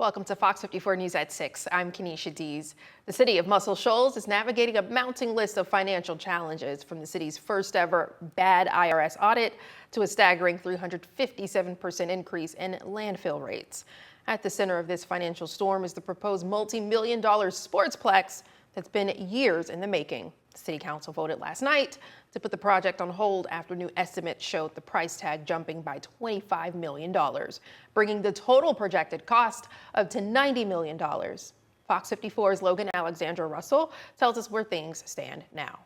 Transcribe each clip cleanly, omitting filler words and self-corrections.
Welcome to Fox 54 News at 6. I'm Kenesha Dees. The city of Muscle Shoals is navigating a mounting list of financial challenges, from the city's first ever bad IRS audit to a staggering 357% increase in landfill rates. At the center of this financial storm is the proposed multi-million-dollar sportsplex that's been years in the making. The city council voted last night to put the project on hold after new estimates showed the price tag jumping by $25 million, bringing the total projected cost up to $90 million. Fox 54's Logan Alexandra Russell tells us where things stand now.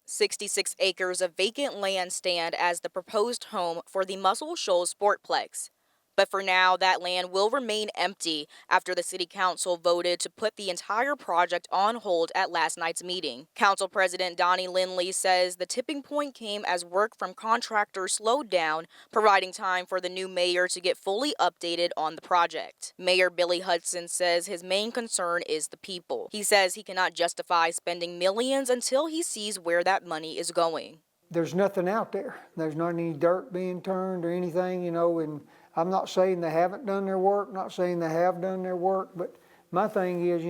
66 acres of vacant land stand as the proposed home for the Muscle Shoals Sportplex. But for now, that land will remain empty after the city council voted to put the entire project on hold at last night's meeting. Council President Donnie Lindley says the tipping point came as work from contractors slowed down, providing time for the new mayor to get fully updated on the project. Mayor Billy Hudson says his main concern is the people. He says he cannot justify spending millions until he sees where that money is going. There's nothing out there. There's not any dirt being turned or anything, and I'm not saying they haven't done their work, not saying they have done their work, but my thing is,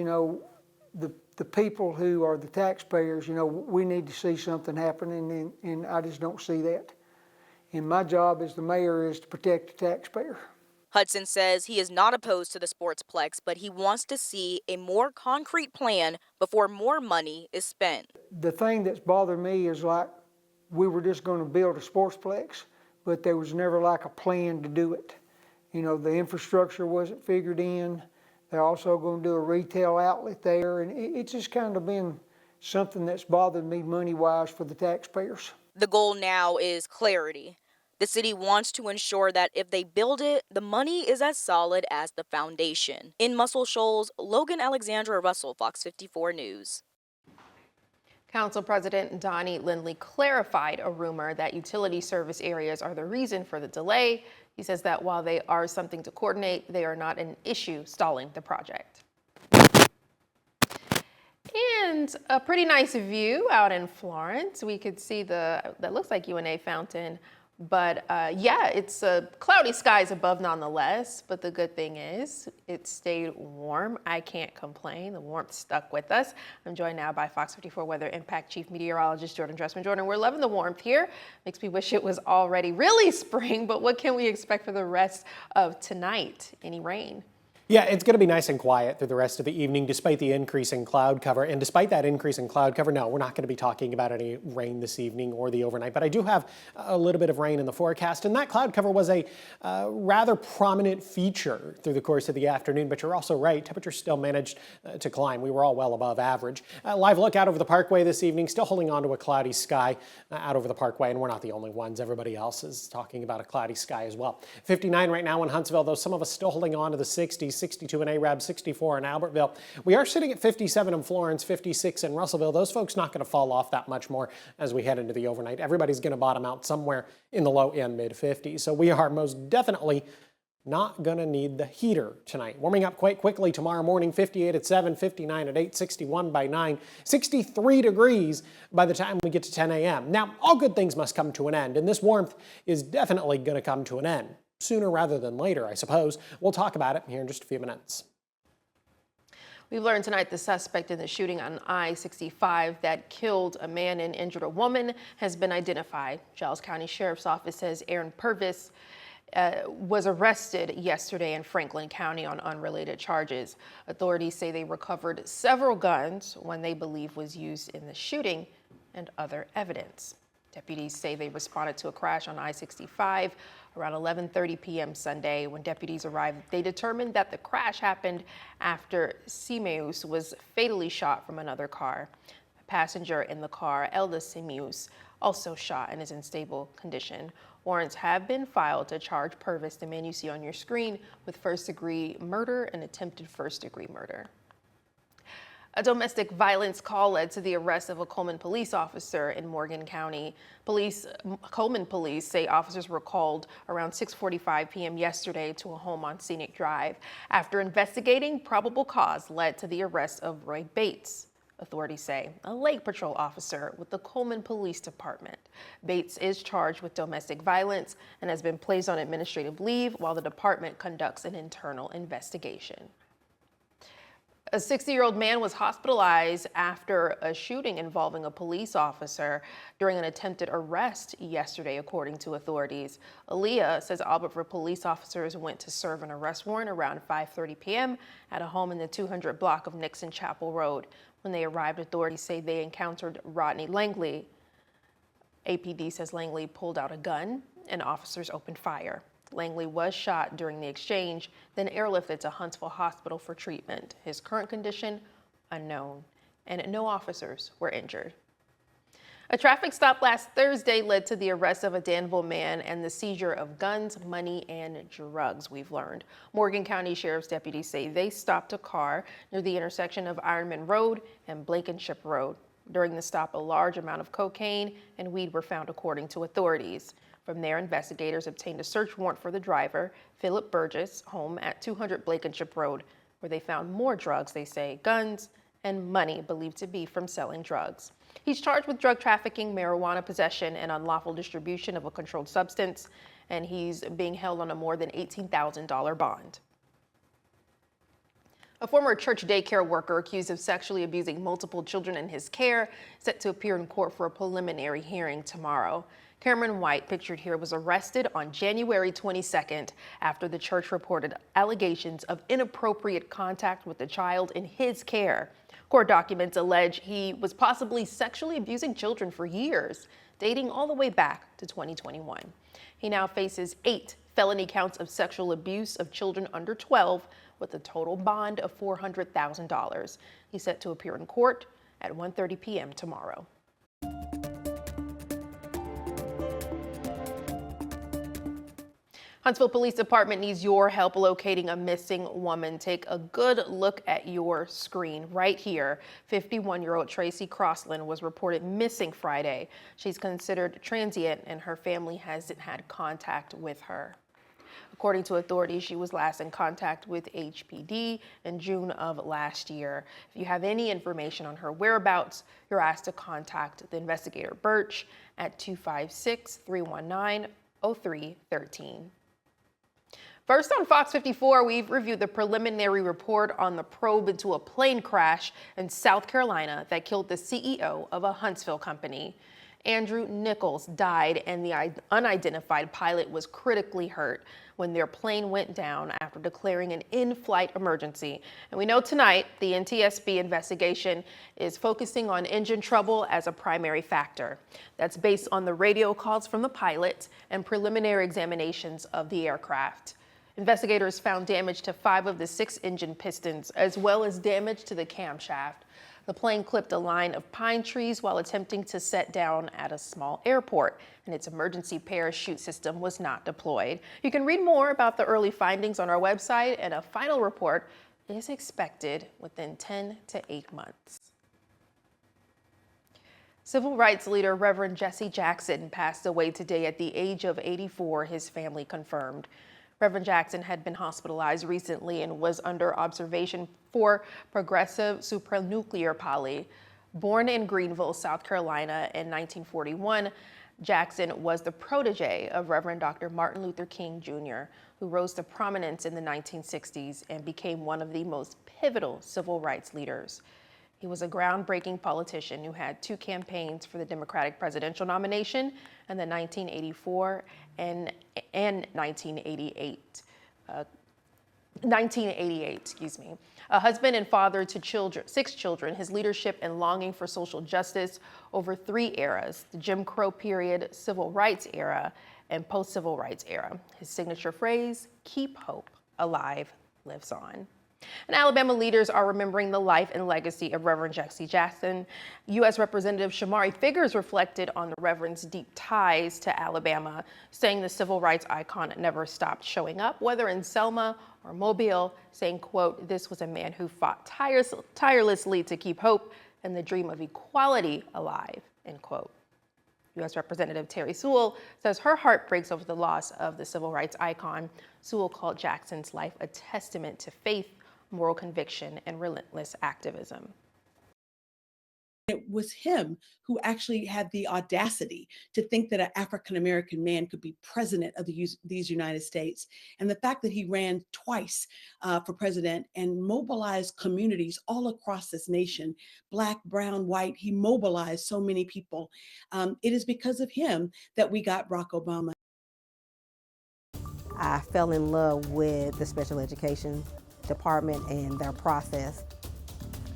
the people who are the taxpayers, we need to see something happening, and I just don't see that. And my job as the mayor is to protect the taxpayer. Hudson says he is not opposed to the sportsplex, but he wants to see a more concrete plan before more money is spent. The thing that's bothered me is like we were just going to build a sportsplex, but there was never like a plan to do it. The infrastructure wasn't figured in. They're also going to do a retail outlet there, and it's just kind of been something that's bothered me money-wise for the taxpayers. The goal now is clarity. The city wants to ensure that if they build it, the money is as solid as the foundation. In Muscle Shoals, Logan Alexandra Russell, Fox 54 News. Council President Donnie Lindley clarified a rumor that utility service areas are the reason for the delay. He says that while they are something to coordinate, they are not an issue stalling the project. And a pretty nice view out in Florence. We could see that looks like UNA fountain. But yeah, it's cloudy skies above nonetheless. But the good thing is it stayed warm. I can't complain. The warmth stuck with us. I'm joined now by Fox 54 Weather Impact Chief Meteorologist Jordan Dressman. Jordan, we're loving the warmth here. Makes me wish it was already really spring. But what can we expect for the rest of tonight? Any rain? Yeah, it's going to be nice and quiet through the rest of the evening, despite the increase in cloud cover. And despite that increase in cloud cover, no, we're not going to be talking about any rain this evening or the overnight. But I do have a little bit of rain in the forecast. And that cloud cover was a rather prominent feature through the course of the afternoon. But you're also right, temperatures still managed to climb. We were all well above average. Live look out over the Parkway this evening, still holding on to a cloudy sky out over the Parkway. And we're not the only ones. Everybody else is talking about a cloudy sky as well. 59 right now in Huntsville, though some of us still holding on to the 60s. 62 in Arab, 64 in Albertville. We are sitting at 57 in Florence, 56 in Russellville. Those folks not going to fall off that much more as we head into the overnight. Everybody's going to bottom out somewhere in the low end, mid 50s. So we are most definitely not going to need the heater tonight. Warming up quite quickly tomorrow morning, 58 at 7, 59 at 8, 61 by 9, 63 degrees by the time we get to 10 a.m. Now, all good things must come to an end, and this warmth is definitely going to come to an end. Sooner rather than later, I suppose. We'll talk about it here in just a few minutes. We've learned tonight the suspect in the shooting on I-65 that killed a man and injured a woman has been identified. Giles County Sheriff's Office says Aaron Purvis was arrested yesterday in Franklin County on unrelated charges. Authorities say they recovered several guns, one they believe was used in the shooting, and other evidence. Deputies say they responded to a crash on I-65 around 11:30 p.m. Sunday. When deputies arrived, they determined that the crash happened after Simeus was fatally shot from another car. The passenger in the car, Elda Simeus, also shot and is in stable condition. Warrants have been filed to charge Purvis, the man you see on your screen, with first-degree murder and attempted first-degree murder. A domestic violence call led to the arrest of a Coleman police officer in Morgan County. Coleman police say officers were called around 6:45 p.m. yesterday to a home on Scenic Drive. After investigating, probable cause led to the arrest of Roy Bates. authorities say, a Lake Patrol officer with the Coleman Police Department. Bates is charged with domestic violence and has been placed on administrative leave while the department conducts an internal investigation. A 60-year-old man was hospitalized after a shooting involving a police officer during an attempted arrest yesterday, according to authorities. Aaliyah says Albertville police officers went to serve an arrest warrant around 5:30 p.m. at a home in the 200 block of Nixon Chapel Road. When they arrived, authorities say they encountered Rodney Langley. APD says Langley pulled out a gun and officers opened fire. Langley was shot during the exchange, then airlifted to Huntsville Hospital for treatment. His current condition, unknown, and no officers were injured. A traffic stop last Thursday led to the arrest of a Danville man and the seizure of guns, money, and drugs, we've learned. Morgan County Sheriff's deputies say they stopped a car near the intersection of Ironman Road and Blankenship Road. During the stop, a large amount of cocaine and weed were found, according to authorities. From there, investigators obtained a search warrant for the driver, Philip Burgess, home at 200 Blankenship Road, where they found more drugs, they say, guns and money believed to be from selling drugs. He's charged with drug trafficking, marijuana possession, and unlawful distribution of a controlled substance, and he's being held on a more than $18,000 bond. A former church daycare worker accused of sexually abusing multiple children in his care set to appear in court for a preliminary hearing tomorrow. Cameron White, pictured here, was arrested on January 22nd after the church reported allegations of inappropriate contact with the child in his care. Court documents allege he was possibly sexually abusing children for years, dating all the way back to 2021. He now faces 8 felony counts of sexual abuse of children under 12 with a total bond of $400,000. He's set to appear in court at 1:30 p.m. tomorrow. Huntsville Police Department needs your help locating a missing woman. Take a good look at your screen right here. 51-year-old Tracy Crossland was reported missing Friday. She's considered transient and her family hasn't had contact with her. According to authorities, she was last in contact with HPD in June of last year. If you have any information on her whereabouts, you're asked to contact the investigator Birch at 256-319-0313. First on Fox 54, we've reviewed the preliminary report on the probe into a plane crash in South Carolina that killed the CEO of a Huntsville company. Andrew Nichols died and the unidentified pilot was critically hurt when their plane went down after declaring an in-flight emergency. And we know tonight the NTSB investigation is focusing on engine trouble as a primary factor. That's based on the radio calls from the pilot and preliminary examinations of the aircraft. Investigators found damage to 5 of the 6 engine pistons, as well as damage to the camshaft. The plane clipped a line of pine trees while attempting to set down at a small airport, and its emergency parachute system was not deployed. You can read more about the early findings on our website, and a final report is expected within 10 to 8 months. Civil rights leader Reverend Jesse Jackson passed away today at the age of 84, his family confirmed. Reverend Jackson had been hospitalized recently and was under observation for progressive supranuclear poly. Born in Greenville, South Carolina in 1941, Jackson was the protege of Reverend Dr. Martin Luther King Jr., who rose to prominence in the 1960s and became one of the most pivotal civil rights leaders. He was a groundbreaking politician who had 2 campaigns for the Democratic presidential nomination in the 1984 and 1988. A husband and father to 6 children, his leadership and longing for social justice over 3 eras, the Jim Crow period, civil rights era, and post-civil rights era. His signature phrase, "Keep hope alive," lives on. And Alabama leaders are remembering the life and legacy of Reverend Jesse Jackson. U.S. Representative Shamari Figgers reflected on the Reverend's deep ties to Alabama, saying the civil rights icon never stopped showing up, whether in Selma or Mobile, saying, quote, "This was a man who fought tirelessly to keep hope and the dream of equality alive," end quote. U.S. Representative Terry Sewell says her heart breaks over the loss of the civil rights icon. Sewell called Jackson's life a testament to faith, moral conviction, and relentless activism. It was him who actually had the audacity to think that an African-American man could be president of these United States. And the fact that he ran twice for president and mobilized communities all across this nation, Black, brown, white, he mobilized so many people. It is because of him that we got Barack Obama. I fell in love with the special education department and their process.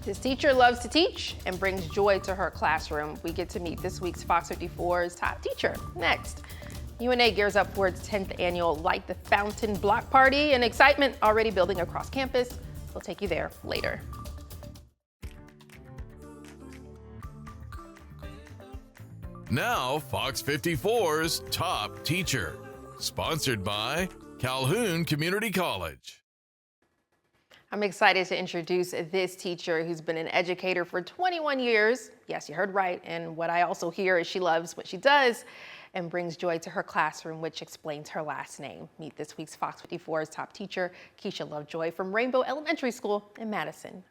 This teacher loves to teach and brings joy to her classroom. We get to meet this week's Fox 54's top teacher next. UNA gears up for its 10th annual Light the Fountain block party, and excitement already building across campus. We'll take you there later. Now, Fox 54's top teacher, sponsored by Calhoun Community College. I'm excited to introduce this teacher who's been an educator for 21 years. Yes, you heard right. And what I also hear is she loves what she does and brings joy to her classroom, which explains her last name. Meet this week's Fox 54's top teacher, Keisha Lovejoy from Rainbow Elementary School in Madison.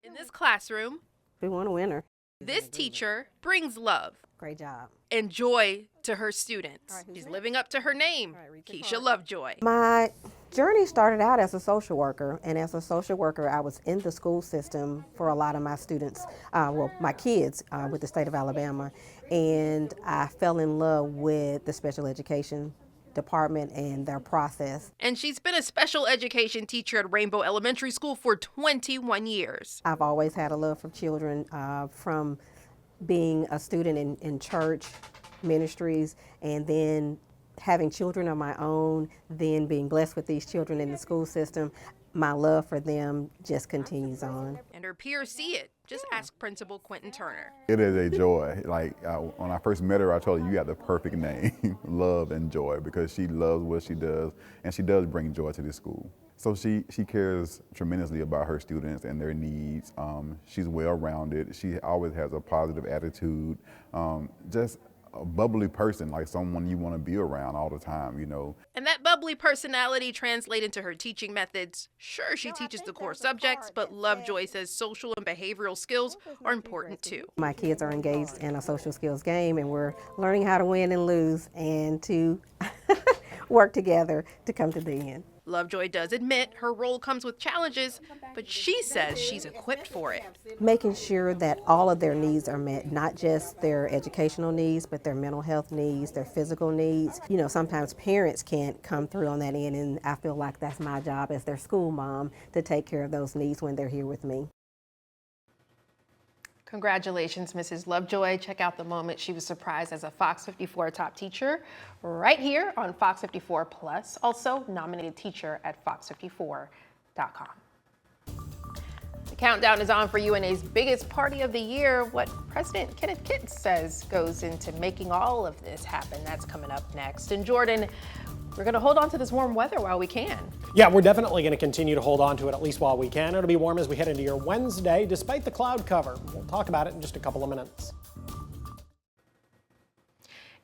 In this classroom, We want a winner. this teacher brings love Great job. and joy to her students. All right, who's She's next? living up to her name, read your Keisha card. Lovejoy. My journey started out as a social worker, and as a social worker, I was in the school system for a lot of my students, my kids with the state of Alabama, and I fell in love with the special education department and their process. And she's been a special education teacher at Rainbow Elementary School for 21 years. I've always had a love for children from being a student in church ministries, and then having children of my own, then being blessed with these children in the school system. My love for them just continues on. And her peers see it. Just ask Principal Quentin Turner. It is a joy. Like when I first met her, I told her, you got the perfect name, Love and Joy, because she loves what she does, and she does bring joy to this school. So she cares tremendously about her students and their needs. She's well-rounded. She always has a positive attitude, just a bubbly person, like someone you want to be around all the time, you know. And that bubbly personality translates into her teaching methods. Sure, she teaches the core subjects, but Lovejoy says social and behavioral skills are important too. My kids are engaged in a social skills game, and we're learning how to win and lose and to work together to come to the end. Lovejoy does admit her role comes with challenges, but she says she's equipped for it. Making sure that all of their needs are met, not just their educational needs, but their mental health needs, their physical needs. You know, sometimes parents can't come through on that end, and I feel like that's my job as their school mom to take care of those needs when they're here with me. Congratulations, Mrs. Lovejoy. Check out the moment she was surprised as a Fox 54 top teacher right here on Fox 54 Plus, also nominated teacher at fox54.com. The countdown is on for UNA's biggest party of the year. What President Kenneth Kitts says goes into making all of this happen. That's coming up next. And Jordan, we're going to hold on to this warm weather while we can. Yeah, we're definitely going to continue to hold on to it at least while we can. It'll be warm as we head into your Wednesday, despite the cloud cover. We'll talk about it in just a couple of minutes.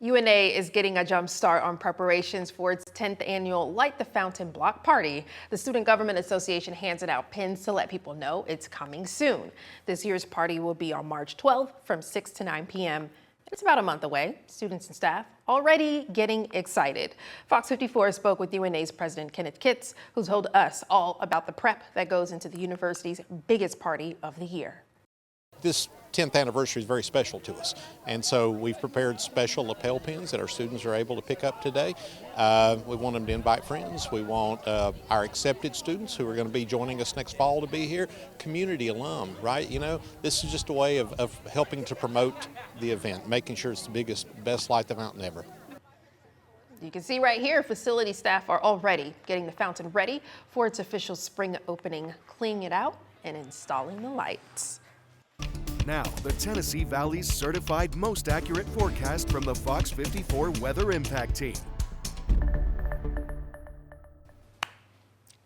UNA is getting a jump start on preparations for its 10th annual Light the Fountain block party. The Student Government Association handed out pins to let people know it's coming soon. This year's party will be on March 12th from 6 to 9 p.m. It's about a month away. Students and staff already getting excited. Fox 54 spoke with UNA's President Kenneth Kitts, who told us all about the prep that goes into the university's biggest party of the year. This 10th anniversary is very special to us, and so we've prepared special lapel pins that our students are able to pick up today. We want them to invite friends. We want our accepted students who are going to be joining us next fall to be here, community alum, right? You know, this is just a way of helping to promote the event, making sure it's the biggest, best Light the Fountain ever. You can see right here, facility staff are already getting the fountain ready for its official spring opening, cleaning it out and installing the lights. Now, the Tennessee Valley's certified most accurate forecast from the Fox 54 Weather Impact Team.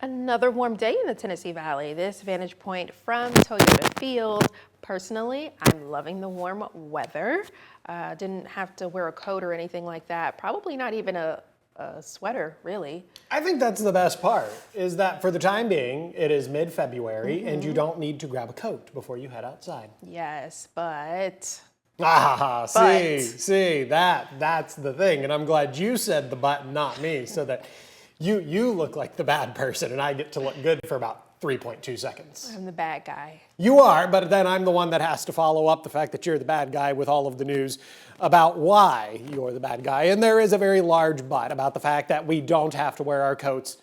Another warm day in the Tennessee Valley. This vantage point from Toyota Field. Personally, I'm loving the warm weather. Didn't have to wear a coat or anything like that. Probably not even a a sweater, really. I think that's the best part, is that for the time being, it is mid-February and you don't need to grab a coat before you head outside. Yes, but That's the thing. And I'm glad you said the but, not me, so that you look like the bad person and I get to look good for about 3.2 seconds. I'm the bad guy. You are, but then I'm the one that has to follow up the fact that you're the bad guy with all of the news about why you're the bad guy. And there is a very large but about the fact that we don't have to wear our coats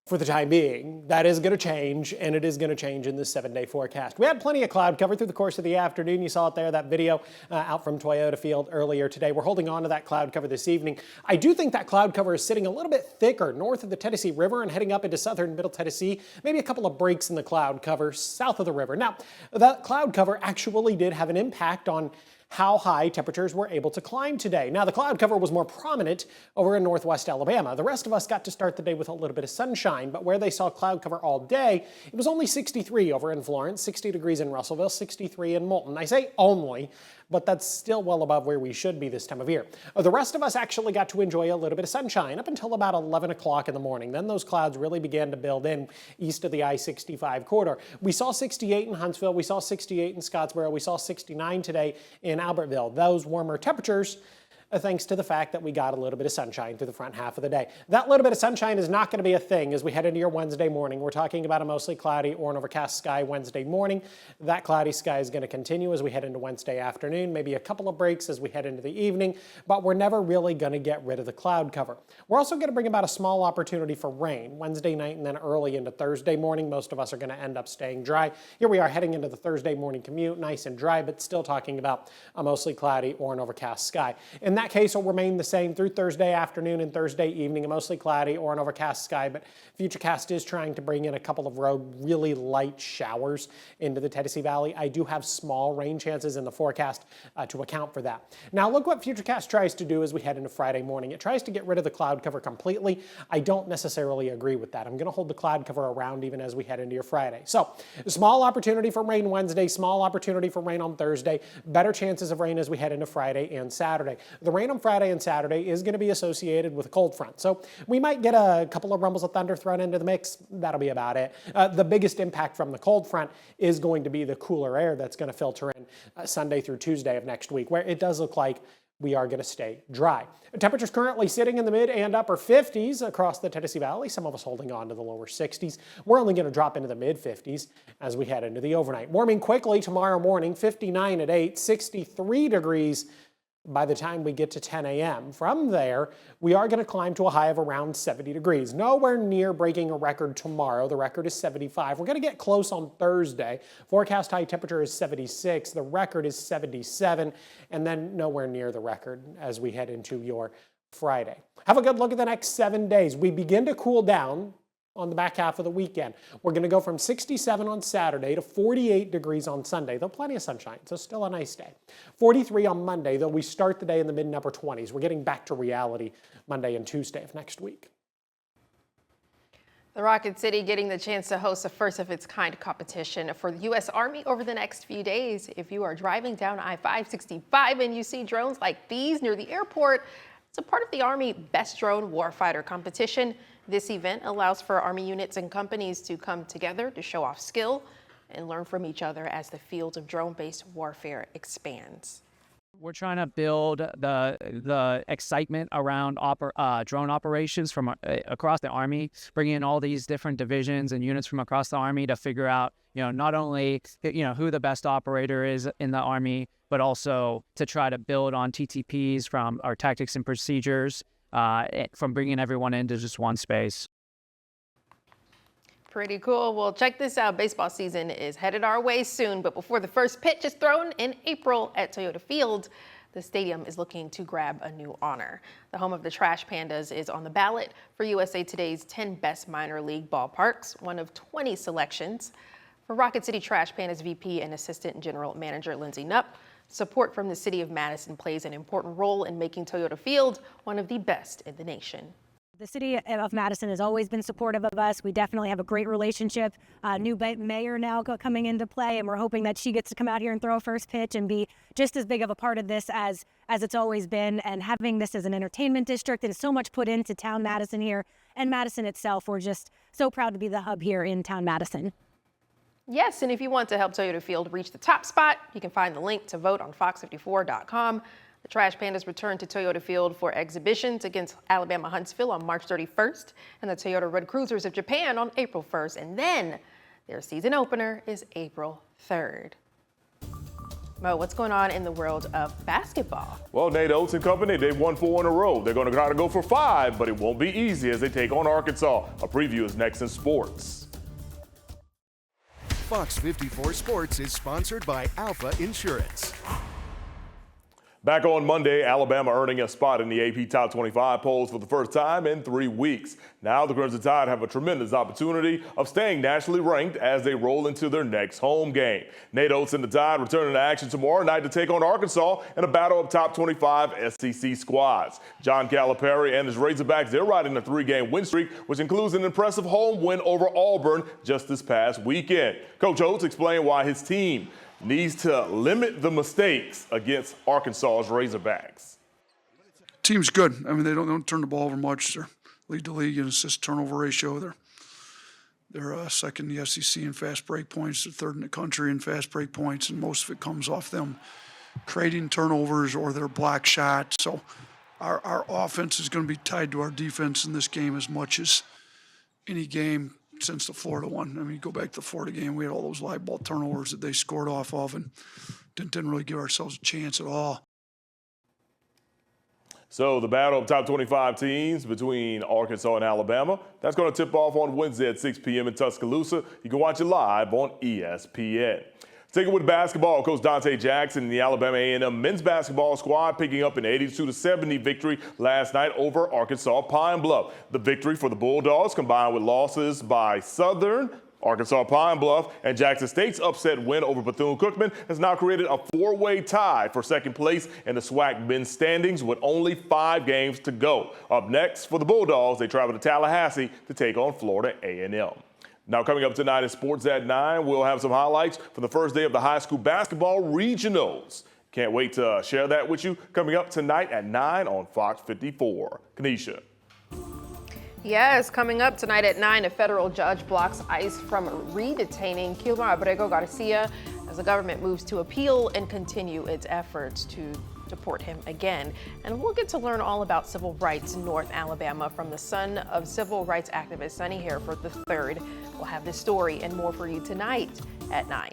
for the time being. That is going to change, and it is going to change in this 7-day forecast. We had plenty of cloud cover through the course of the afternoon. You saw it there, that video out from Toyota Field earlier today. We're holding on to that cloud cover this evening. I do think that cloud cover is sitting a little bit thicker north of the Tennessee River and heading up into southern Middle Tennessee. Maybe a couple of breaks in the cloud cover south of the river. Now, that cloud cover actually did have an impact on how high temperatures were able to climb today. Now, the cloud cover was more prominent over in northwest Alabama. The rest of us got to start the day with a little bit of sunshine, but where they saw cloud cover all day, it was only 63 over in Florence, 60 degrees in Russellville, 63 in Moulton. I say only, but that's still well above where we should be this time of year. The rest of us actually got to enjoy a little bit of sunshine up until about 11 o'clock in the morning. Then those clouds really began to build in east of the I-65 corridor. We saw 68 in Huntsville, we saw 68 in Scottsboro, we saw 69 today in Albertville. Those warmer temperatures thanks to the fact that we got a little bit of sunshine through the front half of the day. That little bit of sunshine is not going to be a thing as we head into your Wednesday morning. We're talking about a mostly cloudy or an overcast sky Wednesday morning. That cloudy sky is going to continue as we head into Wednesday afternoon, maybe a couple of breaks as we head into the evening, but we're never really going to get rid of the cloud cover. We're also going to bring about a small opportunity for rain Wednesday night and then early into Thursday morning. Most of us are going to end up staying dry. Here we are heading into the Thursday morning commute, nice and dry, but still talking about a mostly cloudy or an overcast sky. In that case, will remain the same through Thursday afternoon and Thursday evening, a mostly cloudy or an overcast sky, but Futurecast is trying to bring in a couple of really light showers into the Tennessee Valley. I do have small rain chances in the forecast to account for that. Now look what Futurecast tries to do as we head into Friday morning. It tries to get rid of the cloud cover completely. I don't necessarily agree with that. I'm going to hold the cloud cover around even as we head into your Friday. So small opportunity for rain Wednesday, small opportunity for rain on Thursday, better chances of rain as we head into Friday and Saturday. The rain on Friday and Saturday is going to be associated with a cold front. So we might get a couple of rumbles of thunder thrown into the mix. That'll be about it. The biggest impact from the cold front is going to be the cooler air that's going to filter in Sunday through Tuesday of next week, where it does look like we are going to stay dry. Temperatures currently sitting in the mid and upper 50s across the Tennessee Valley, some of us holding on to the lower 60s. We're only going to drop into the mid 50s as we head into the overnight. Warming quickly tomorrow morning, 59 at 8, 63 degrees by the time we get to 10 a.m. From there, we are going to climb to a high of around 70 degrees. Nowhere near breaking a record tomorrow. The record is 75. We're going to get close on Thursday. Forecast high temperature is 76. The record is 77. And then nowhere near the record as we head into your Friday. Have a good look at the next 7 days. We begin to cool down on the back half of the weekend. We're going to go from 67 on Saturday to 48 degrees on Sunday, though plenty of sunshine, so still a nice day. 43 on Monday, though we start the day in the mid and upper 20s. We're getting back to reality Monday and Tuesday of next week. The Rocket City getting the chance to host a first of its kind competition for the U.S. Army over the next few days. If you are driving down I-565 and you see drones like these near the airport, it's a part of the Army Best Drone Warfighter competition. This event allows for Army units and companies to come together to show off skill and learn from each other as the field of drone-based warfare expands. We're trying to build the excitement around drone operations from across the Army, bringing in all these different divisions and units from across the Army to figure out, not only, who the best operator is in the Army, but also to try to build on TTPs from our tactics and procedures, from bringing everyone into just one space. Pretty cool. Well, check this out. Baseball season is headed our way soon, but before the first pitch is thrown in April at Toyota Field, the stadium is looking to grab a new honor. The home of the Trash Pandas is on the ballot for USA Today's 10 Best Minor League Ballparks, one of 20 selections. For Rocket City Trash Pandas VP and Assistant General Manager Lindsay Knupp, support from the City of Madison plays an important role in making Toyota Field one of the best in the nation. The city of Madison has always been supportive of us. We definitely have a great relationship. New mayor now coming into play, and we're hoping that she gets to come out here and throw a first pitch and be just as big of a part of this as it's always been. And having this as an entertainment district, that is so much put into town Madison here and Madison itself. We're just so proud to be the hub here in town Madison. Yes, and if you want to help Toyota Field reach the top spot, you can find the link to vote on FOX54.com. The Trash Pandas return to Toyota Field for exhibitions against Alabama Huntsville on March 31st and the Toyota Red Cruisers of Japan on April 1st. And then their season opener is April 3rd. Mo, what's going on in the world of basketball? Well, Nate Oates and company, they've won 4 in a row. They're going to try to go for 5, but it won't be easy as they take on Arkansas. A preview is next in sports. Fox 54 Sports is sponsored by Alpha Insurance. Back on Monday, Alabama earning a spot in the AP Top 25 polls for the first time in 3 weeks. Now the Crimson Tide have a tremendous opportunity of staying nationally ranked as they roll into their next home game. Nate Oates and the Tide returning to action tomorrow night to take on Arkansas in a battle of top 25 SEC squads. John Calipari and his Razorbacks, they're riding a 3-game win streak, which includes an impressive home win over Auburn just this past weekend. Coach Oates explained why his team needs to limit the mistakes against Arkansas's Razorbacks. Team's good. I mean, they don't turn the ball over much. They're lead the league in assist turnover ratio. They're second in the SEC in fast break points. They're third in the country in fast break points, and most of it comes off them creating turnovers or their block shot. So our offense is going to be tied to our defense in this game as much as any game since the Florida one. I mean, go back to the Florida game, we had all those live ball turnovers that they scored off of and didn't really give ourselves a chance at all. So the battle of top 25 teams between Arkansas and Alabama, that's going to tip off on Wednesday at 6 p.m. in Tuscaloosa. You can watch it live on ESPN. Taking with basketball, Coach Dante Jackson and the Alabama A&M men's basketball squad picking up an 82-70 victory last night over Arkansas Pine Bluff. The victory for the Bulldogs combined with losses by Southern, Arkansas Pine Bluff, and Jackson State's upset win over Bethune-Cookman has now created a 4-way tie for second place in the SWAC men's standings with only 5 games to go. Up next for the Bulldogs, they travel to Tallahassee to take on Florida A&M. Now coming up tonight in Sports at 9, we'll have some highlights from the first day of the high school basketball regionals. Can't wait to share that with you coming up tonight at 9 on Fox 54. Kanisha. Yes, coming up tonight at 9, a federal judge blocks ICE from re-detaining Kilmar Abrego Garcia as the government moves to appeal and continue its efforts to deport him again. And we'll get to learn all about civil rights in North Alabama from the son of civil rights activist Sonny Hereford III. We'll have this story and more for you tonight at 9.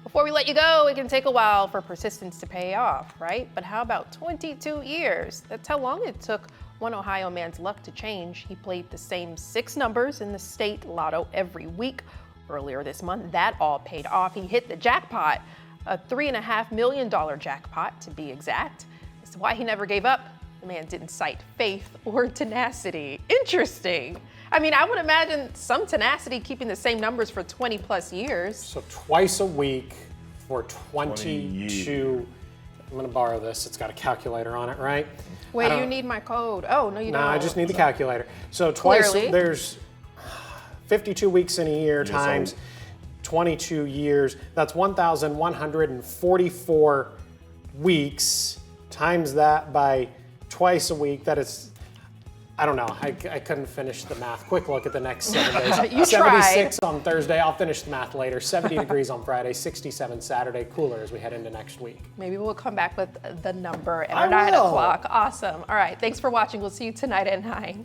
Before we let you go, it can take a while for persistence to pay off, right? But how about 22 years? That's how long it took one Ohio man's luck to change. He played the same 6 numbers in the state lotto every week. Earlier this month, that all paid off. He hit the jackpot, a $3.5 million jackpot to be exact. As to why he never gave up, the man didn't cite faith or tenacity. Interesting. I mean, I would imagine some tenacity keeping the same numbers for 20 plus years. So twice a week for 22. I'm going to borrow this. It's got a calculator on it, right? Wait, you need my code. Oh, no, you don't. No, I just need the calculator. So twice, Clearly. there's 52 weeks in a year times 22 years. That's 1,144 weeks. Times that by twice a week. That is, I don't know. I couldn't finish the math. Quick look at the next 7 days. You 76 on Thursday. I'll finish the math later. 70 degrees on Friday. 67 Saturday. Cooler as we head into next week. Maybe we'll come back with the number at our 9 o'clock. Awesome. All right. Thanks for watching. We'll see you tonight at 9.